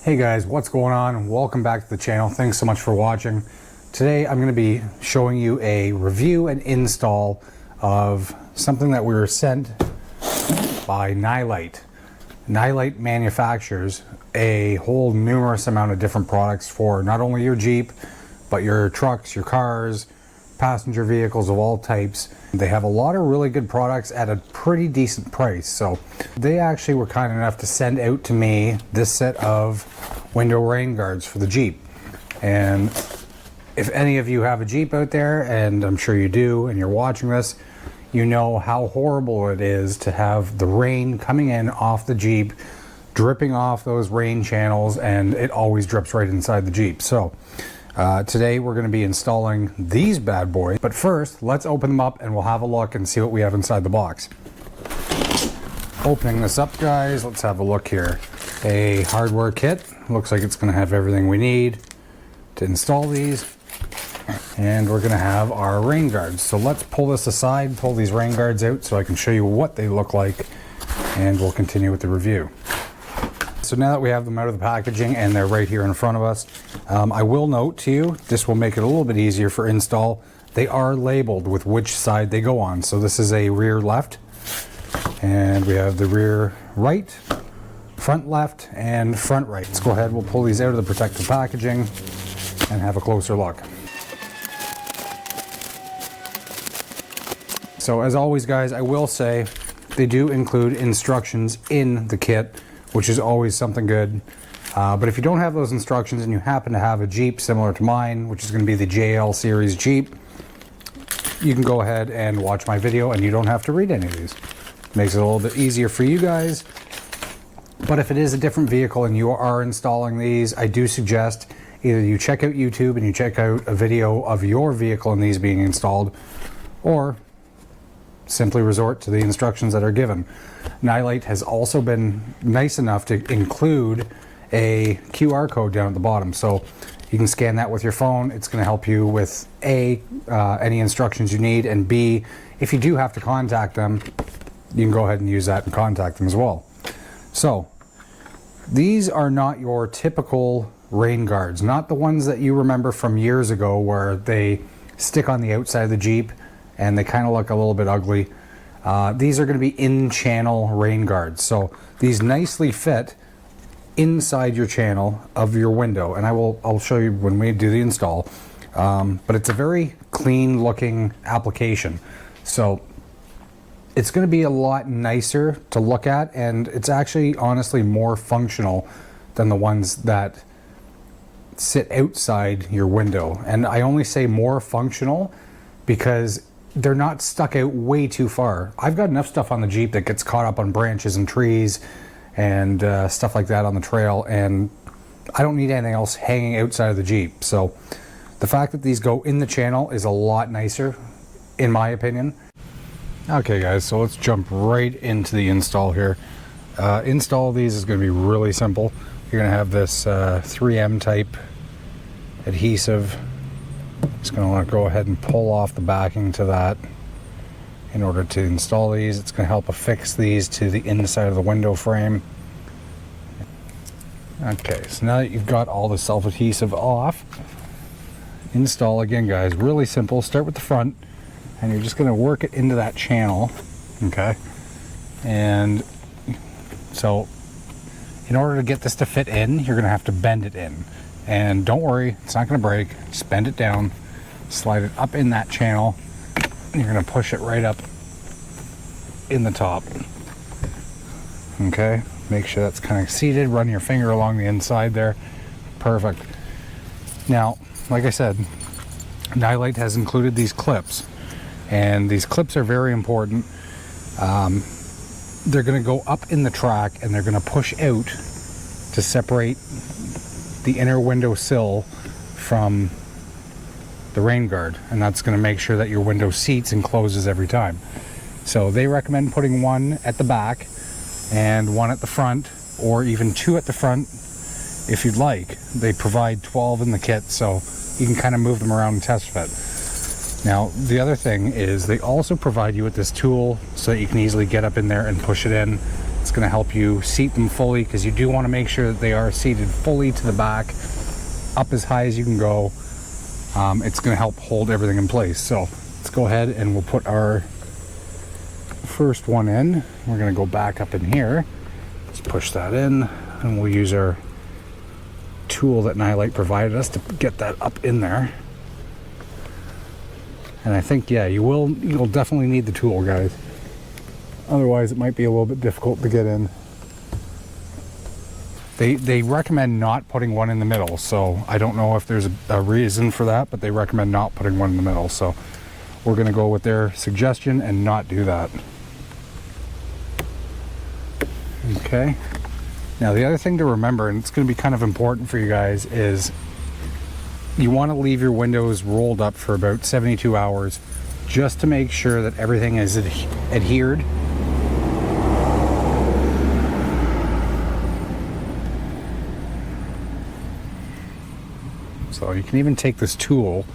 Hey guys, what's going on? Welcome back to the channel. Thanks so much for watching. Today I'm going to be showing you a review and install of something that we were sent by Nilight. Nilight manufactures a whole numerous amount of different products for not only your Jeep, but your trucks, your cars, passenger vehicles of all types. They have a lot of really good products at a pretty decent price. So they actually were kind enough to send out to me this set of window rain guards for the Jeep. And if any of you have a Jeep out there, and I'm sure you do, and you're watching this, you know how horrible it is to have the rain coming in off the Jeep, dripping off those rain channels, and it always drips right inside the Jeep. So today we're going to be installing these bad boys, but first let's open them up and we'll have a look and see what we have inside the box. Opening this up, guys, let's have a look here. A hardware kit, looks like it's going to have everything we need to install these, and we're going to have our rain guards. So let's pull this aside, pull these rain guards out so I can show you what they look like, and we'll continue with the review. So now that we have them out of the packaging and they're right here in front of us, I will note to you, this will make it a little bit easier for install. They are labeled with which side they go on. So this is a rear left, and we have the rear right, front left, and front right. Let's go ahead, we'll pull these out of the protective packaging and have a closer look. So as always, guys, I will say they do include instructions in the kit, which is always something good. But if you don't have those instructions and you happen to have a Jeep similar to mine, which is going to be the JL series Jeep, you can go ahead and watch my video and you don't have to read any of these. Makes it a little bit easier for you guys. But if it is a different vehicle and you are installing these, I do suggest either you check out YouTube and you check out a video of your vehicle and these being installed, or simply resort to the instructions that are given. Nilight has also been nice enough to include a QR code down at the bottom, so you can scan that with your phone. It's going to help you with A, any instructions you need, and B, if you do have to contact them, you can go ahead and use that and contact them as well. So these are not your typical rain guards, not the ones that you remember from years ago where they stick on the outside of the Jeep and they kind of look a little bit ugly. These are going to be in-channel rain guards. So these nicely fit inside your channel of your window, and I'll show you when we do the install. But it's a very clean looking application. So it's going to be a lot nicer to look at, and it's actually honestly more functional than the ones that sit outside your window. And I only say more functional because they're not stuck out way too far. I've got enough stuff on the Jeep that gets caught up on branches and trees and stuff like that on the trail, and I don't need anything else hanging outside of the Jeep. So the fact that these go in the channel is a lot nicer, in my opinion. Okay guys, so let's jump right into the install here. Install these is going to be really simple. You're going to have this 3M type adhesive. Just going to want to go ahead and pull off the backing to that in order to install these. It's going to help affix these to the inside of the window frame. Okay, so now that you've got all the self-adhesive off, install again, guys. Really simple. Start with the front, and you're just going to work it into that channel. Okay, and so in order to get this to fit in, you're going to have to bend it in. And don't worry, it's not going to break. Just bend it down, slide it up in that channel, and you're going to push it right up in the top. Okay, make sure that's kind of seated. Run your finger along the inside there. Perfect. Now, like I said, Nilight has included these clips, and these clips are very important. They're going to go up in the track, and they're going to push out to separate the inner window sill from the rain guard, and that's going to make sure that your window seats and closes every time. So they recommend putting one at the back and one at the front, or even two at the front if you'd like. They provide 12 in the kit, so you can kind of move them around and test fit. Now, the other thing is they also provide you with this tool so that you can easily get up in there and push it in. It's going to help you seat them fully, because you do want to make sure that they are seated fully to the back, up as high as you can go. It's going to help hold everything in place. So let's go ahead and we'll put our first one in. We're going to go back up in here. Let's push that in, and we'll use our tool that Nilight provided us to get that up in there. And I think, yeah, you'll definitely need the tool, guys. Otherwise, it might be a little bit difficult to get in. They recommend not putting one in the middle, so I don't know if there's a reason for that, but they recommend not putting one in the middle. So we're going to go with their suggestion and not do that. Okay. Now, the other thing to remember, and it's going to be kind of important for you guys, is you want to leave your windows rolled up for about 72 hours just to make sure that everything is adhered. So you can even take this tool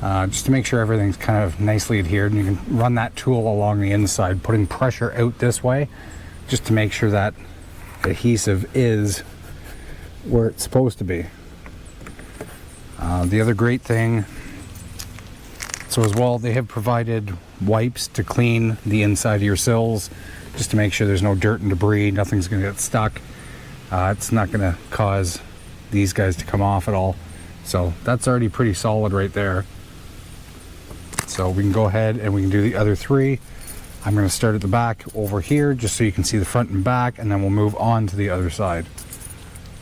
just to make sure everything's kind of nicely adhered, and you can run that tool along the inside, putting pressure out this way just to make sure that adhesive is where it's supposed to be. The other great thing, so as well, they have provided wipes to clean the inside of your sills, just to make sure there's no dirt and debris, nothing's going to get stuck. It's not going to cause these guys to come off at all. So that's already pretty solid right there. So we can go ahead and we can do the other three. I'm going to start at the back over here just so you can see the front and back, and then we'll move on to the other side.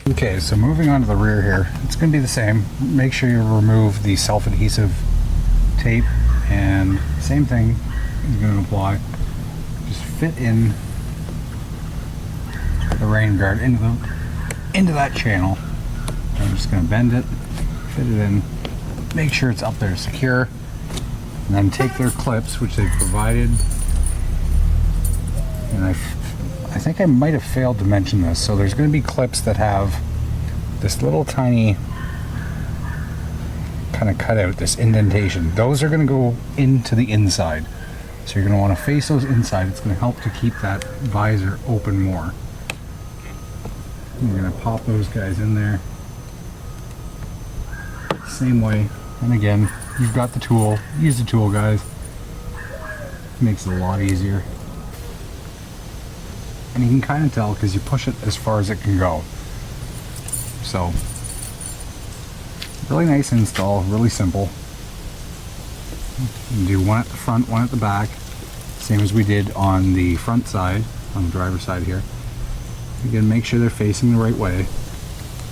Okay, so moving on to the rear here, it's going to be the same. Make sure you remove the self-adhesive tape, and same thing is going to apply. Just fit in the rain guard into that channel. I'm just going to bend it, fit it in, make sure it's up there secure, and then take their clips, which they've provided. And I think I might have failed to mention this. So there's going to be clips that have this little tiny kind of cutout, this indentation. Those are going to go into the inside. So you're going to want to face those inside. It's going to help to keep that visor open more. We're going to pop those guys in there. Same way. And again, you've got the tool. Use the tool, guys. It makes it a lot easier. And you can kind of tell because you push it as far as it can go. So, really nice install, really simple. You can do one at the front, one at the back, same as we did on the front side, on the driver's side here. Again, make sure they're facing the right way.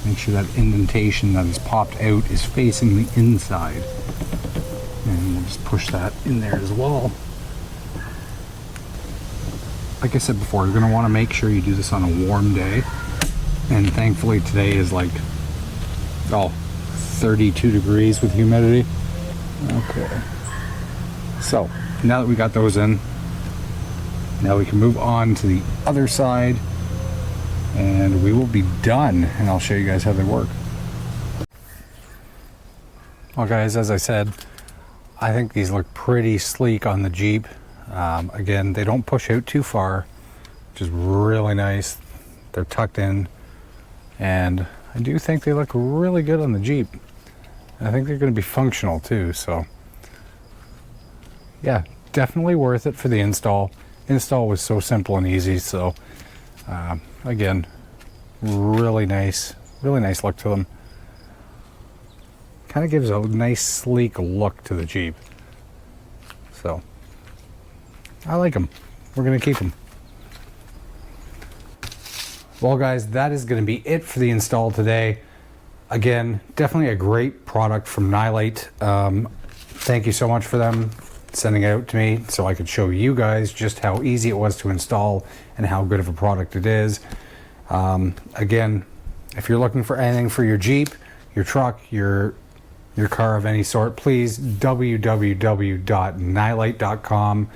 Make sure that indentation that is popped out is facing the inside. And we'll just push that in there as well. Like I said before, you're going to want to make sure you do this on a warm day. And thankfully today is like, 32 degrees with humidity. Okay. So, now that we got those in, now we can move on to the other side. And we will be done. And I'll show you guys how they work. Well guys, as I said, I think these look pretty sleek on the Jeep. Again, they don't push out too far, which is really nice. They're tucked in, and I do think they look really good on the Jeep. I think they're going to be functional too, so yeah, definitely worth it for the install. Install was so simple and easy, so again, really nice look to them. Kind of gives a nice sleek look to the Jeep, so I like them. We're going to keep them. Well guys, that is going to be it for the install today. Again, definitely a great product from Nilight. Thank you so much for them sending it out to me so I could show you guys just how easy it was to install and how good of a product it is. Again, if you're looking for anything for your Jeep, your truck, your car of any sort, please www.nilight.com.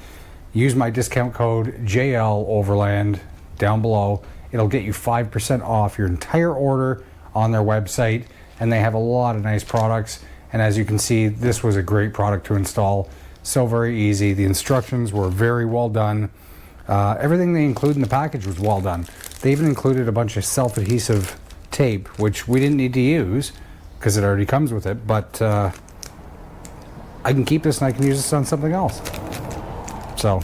Use my discount code JLOverland down below. It'll get you 5% off your entire order on their website, and they have a lot of nice products. And as you can see, this was a great product to install. So very easy. The instructions were very well done. Everything they include in the package was well done. They even included a bunch of self-adhesive tape, which we didn't need to use because it already comes with it, but I can keep this and I can use this on something else. So,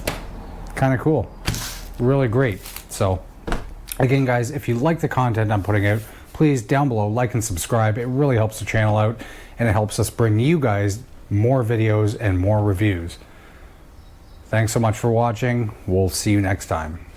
kind of cool. Really great. So, again guys, if you like the content I'm putting out, please down below like and subscribe. It really helps the channel out and it helps us bring you guys more videos and more reviews. Thanks so much for watching. We'll see you next time.